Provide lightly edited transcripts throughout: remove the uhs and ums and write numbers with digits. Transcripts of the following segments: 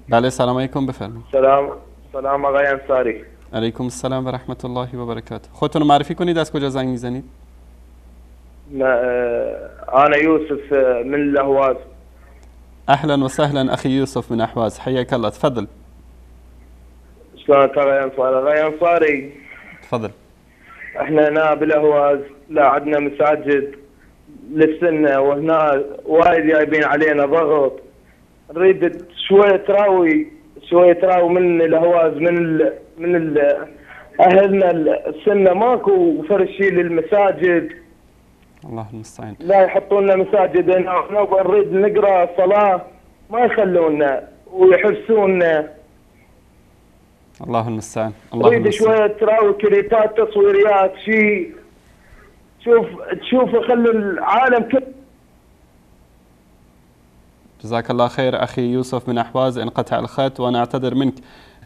بله سلام علیکم، بفرمایید. سلام آقای انصاری. علیکم السلام و رحمت الله و برکاته. خودتون رو معرفی کنید، از کجا زنگ میزنید؟ انا يوسف من الاهواز. اهلا وسهلا اخي يوسف من احواز، حياك الله، تفضل. شلونك آقای انصاري؟ آقای انصاري تفضل. احنا هنا بالاهواز لا عندنا مساجد للسنه، وهنا وايد جايبين علينا ضغط. نريد شويه تراوي من الاهواز، من اهلنا السنه ماكو فرش شيء للمساجد. الله المستعان. لا يحطون لنا مساجد هنا، نريد نقرا صلاه ما يخلونا ويحبسونا. الله المستعان. الله نريد المستعان. شويه تراوي، كليبات، تصويريات، شيء تشوف خلوا العالم كله. جزاك الله خیر اخی یوسف من احواز. انقطع الخط و انا اعتذر منك.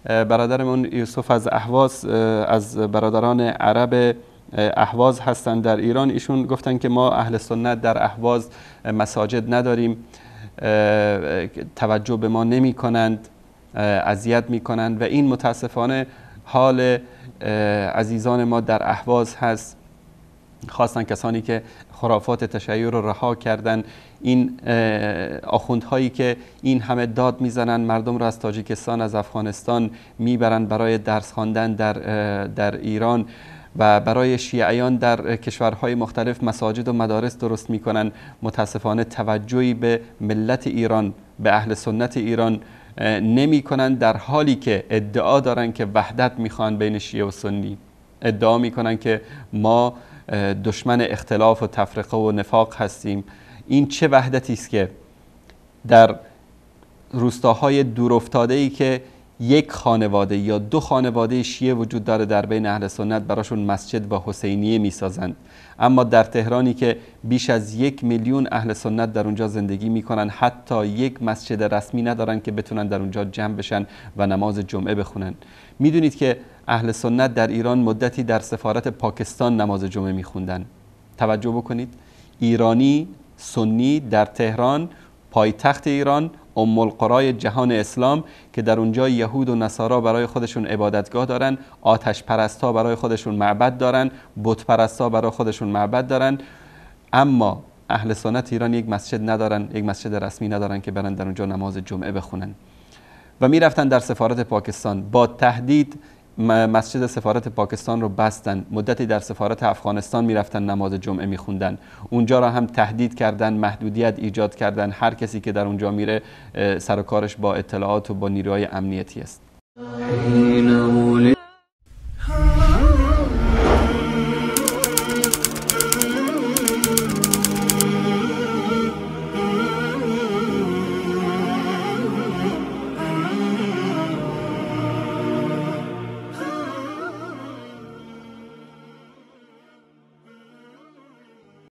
برادرمون یوسف از احواز، از برادران عرب احواز هستند در ایران. ایشون گفتن که ما اهل سنت در احواز مساجد نداریم، توجه به ما نمی کنند، اذیت می کنند و این متاسفانه حال عزیزان ما در احواز هست، خواستن کسانی که خرافات تشیع رو رها کردن. این آخوندهایی که این همه داد میزنن، مردم رو از تاجیکستان، از افغانستان میبرن برای درس خواندن در ایران و برای شیعیان در کشورهای مختلف مساجد و مدارس درست میکنن. متاسفانه توجهی به ملت ایران، به اهل سنت ایران نمی کنن، در حالی که ادعا دارن که وحدت میخوان بین شیعه و سنی. ادعا میکنن که ما دشمن اختلاف و تفرقه و نفاق هستیم. این چه وحدتی است که در روستاهای دورافتاده‌ای که یک خانواده یا دو خانواده شیعه وجود داره در بین اهل سنت براشون مسجد و حسینیه میسازند، اما در تهرانی که بیش از 1 میلیون اهل سنت در اونجا زندگی میکنن حتی یک مسجد رسمی ندارن که بتونن در اونجا جمع بشن و نماز جمعه بخونن. میدونید که اهل سنت در ایران مدتی در سفارت پاکستان نماز جمعه میخوندن. توجه بکنید، ایرانی سنی در تهران، پایتخت ایران، ام القرای جهان اسلام، که در اونجا یهود و نصارا برای خودشون عبادتگاه دارن، آتش پرستا برای خودشون معبد دارن، بت پرستا برای خودشون معبد دارن، اما اهل سنت ایران یک مسجد ندارن، یک مسجد رسمی ندارن که برن در اونجا نماز جمعه بخونن. و میرفتن در سفارت پاکستان، با تهدید مسجد سفارت پاکستان رو بستن. مدتی در سفارت افغانستان میرفتن نماز جمعه میخوندن، اونجا را هم تهدید کردن، محدودیت ایجاد کردن. هر کسی که در اونجا میره سر و کارش با اطلاعات و با نیروهای امنیتی است.